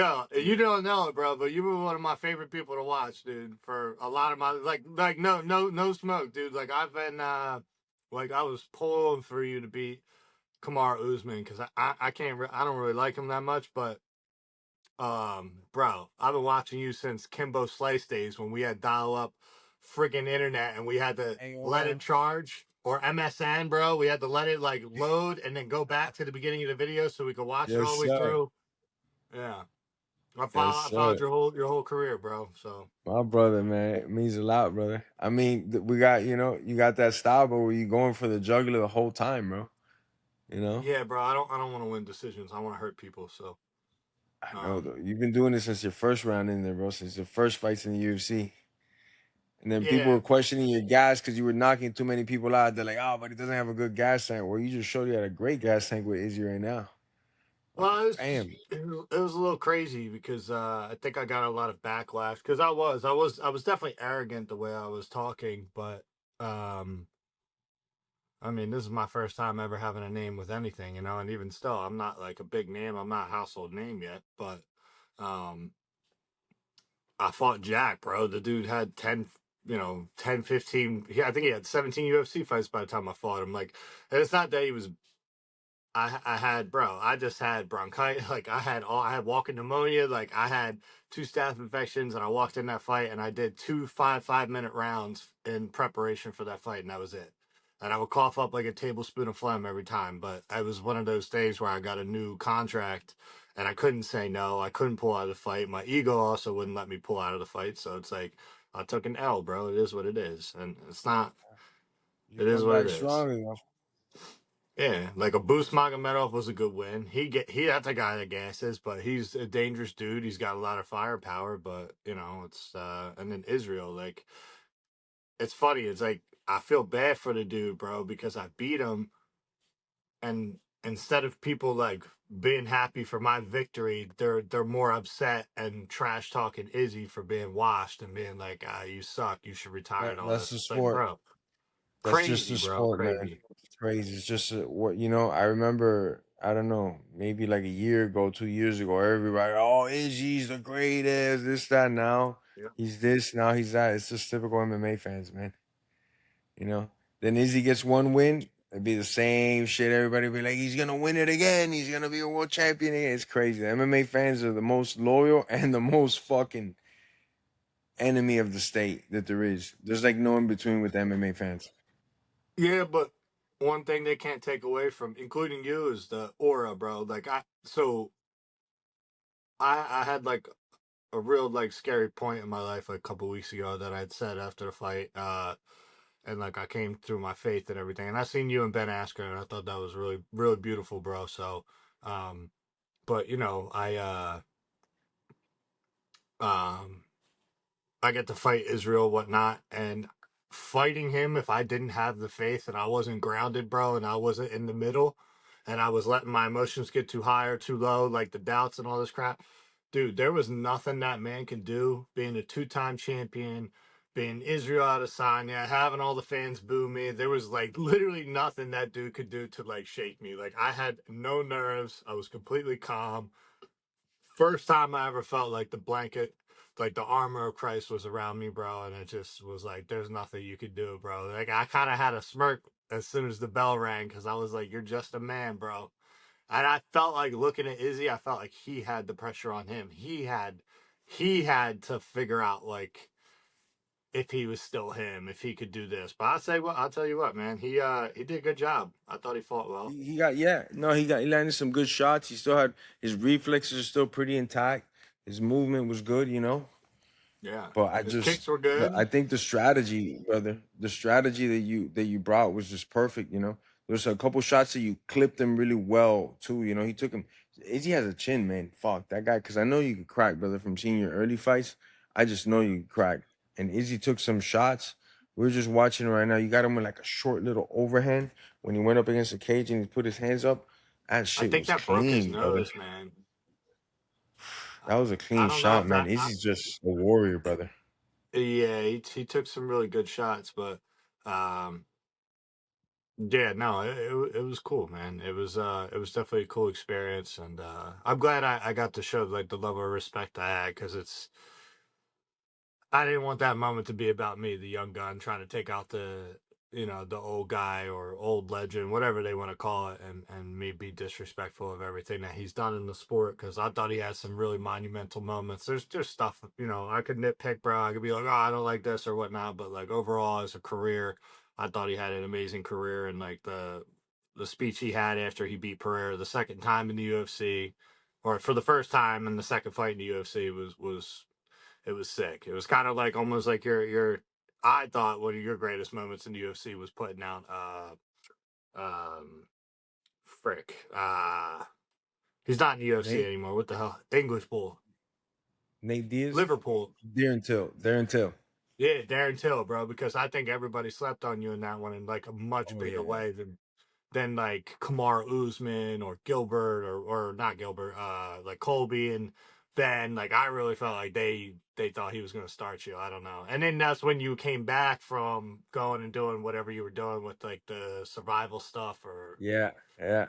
Yo, you don't know it, bro, but you were one of my favorite people to watch, dude. For a lot of my like no smoke, dude. Like I've been like I was pulling for you to beat Kamar Usman because I can't I don't really like him that much, but bro, I've been watching you since Kimbo Slice days when we had dial up freaking internet and we had to Ain't gonna let lie. it charge or MSN, bro. We had to let it like load and then go back to the beginning of the video so we could watch it all Yes, the way sir. through. Yeah. Yes, I followed sir. your whole career, bro. So My brother, man, it means a lot, brother. I mean, we got, you got that style, but where you going for the jugular the whole time, bro. You know? yeah, bro. I don't want to win decisions. I want to hurt people. So I know, um, though. You've been doing this since your first round in there, bro, since your first fights in the UFC. And then people yeah. were questioning your gas because you were knocking too many people out. They're like, oh, but he doesn't have a good gas tank. Well, you just showed you had a great gas tank with Izzy right now. Like, Well, bam. it was a little crazy because I think I got a lot of backlash because I was definitely arrogant the way I was talking, but um, I mean, this is my first time ever having a name with anything, you know, and even still, I'm not like a big name. I'm not a household name yet, but um, I fought Jack, bro. The dude had 10, 10, 15. I think he had 17 UFC fights by the time I fought him. Like, and it's not that he was, I had, bro, I just had bronchitis. Like, I had walking pneumonia. Like, I had two staph infections, and I walked in that fight, and I did two 5-minute rounds in preparation for that fight, and that was it. And I would cough up like a tablespoon of phlegm every time. But I was one of those days where I got a new contract and I couldn't say no. I couldn't pull out of the fight. My ego also wouldn't let me pull out of the fight. So it's like I took an L, bro. It is what it is. And it's not, You it is come what it back is. strong enough. Yeah, like a Boost Magomedov was a good win. He that's a guy that gasses, but he's a dangerous dude. He's got a lot of firepower, but you know, it's and then Israel, like it's funny, it's like I feel bad for the dude, bro, because I beat him and instead of people like being happy for my victory, they're more upset and trash talking Izzy for being washed and being like, ah, you suck, you should retire and all That's this. the It's like, sport. bro, That's just crazy, the bro, sport, man. crazy. It's crazy. It's just what I remember. I don't know, maybe like a year ago, 2 years ago, everybody, oh, Izzy's the greatest. This, that. Now Yeah. he's this. Now he's that. It's just typical MMA fans, man. You know. Then Izzy gets one win. It'd be the same shit. Everybody be like, he's gonna win it again. He's gonna be a world champion again. It's crazy. The MMA fans are the most loyal and the most fucking enemy of the state that there is. There's like no in between with the MMA fans. Yeah, but one thing they can't take away from, including you, is the aura, bro. Like I had like a real like scary point in my life like a couple weeks ago that I'd said after the fight. And like I came through my faith and everything. And I seen you and Ben Askren, and I thought that was really, really beautiful, bro. So um but you know, um I get to fight Israel, whatnot, and fighting him if I didn't have the faith and I wasn't grounded, bro, and I wasn't in the middle and I was letting my emotions get too high or too low, like the doubts and all this crap. Dude, there was nothing that man could do, being a two-time champion, being Israel Adesanya, having all the fans boo me. There was like literally nothing that dude could do to like shake me. Like I had no nerves. I was completely calm. First time I ever felt like the blanket, like the armor of Christ was around me, bro. And it just was like, there's nothing you could do, bro. Like I kind of had a smirk as soon as the bell rang because I was like, you're just a man, bro. And I felt like looking at Izzy, I felt like he had the pressure on him. He had to figure out like if he was still him, if he could do this. But I'll tell you what, man, he did a good job. I thought he fought well. He got no, he landed some good shots. He still had his reflexes are still pretty intact. His movement was good, Yeah, But his kicks were good. I think the strategy, brother, the strategy that you brought was just perfect. There's a couple shots that you clipped him really well too. He took him. Izzy has a chin, man. Fuck that guy, because I know you could crack, brother. From seeing your early fights, I just know you could crack. And Izzy took some shots. We're just watching right now. You got him with like a short little overhand when he went up against the cage and he put his hands up. That I shit think was that broke his clean, brother. nose, man. That was a I clean don't know shot, if man. that. Izzy's just a warrior, brother. Yeah, he took some really good shots, but um, Yeah, no, it was cool, man. It was definitely a cool experience, and I'm glad I got to show like the level of respect I had because I didn't want that moment to be about me, the young gun, trying to take out the old guy or old legend, whatever they want to call it, and me be disrespectful of everything that he's done in the sport because I thought he had some really monumental moments. There's just stuff, I could nitpick, bro. I could be like, oh, I don't like this or whatnot, but like overall as a career, I thought he had an amazing career, and like the speech he had after he beat Pereira the second time in the UFC, or for the first time in the second fight in the UFC was it was sick. It was kind of like almost like your I thought one of your greatest moments in the UFC was putting out um frick. He's not in the UFC Nate anymore. What the hell? English Bull. Nate Diaz, Liverpool. Darren Till. Yeah, Darren Till, bro, because I think everybody slept on you in that one in like a much Oh bigger yeah, way than like Kamar Usman or Gilbert or not Gilbert, like Colby and Ben. Like I really felt like they thought he was gonna start you. I don't know. And then that's when you came back from going and doing whatever you were doing with like the survival stuff or yeah, yeah.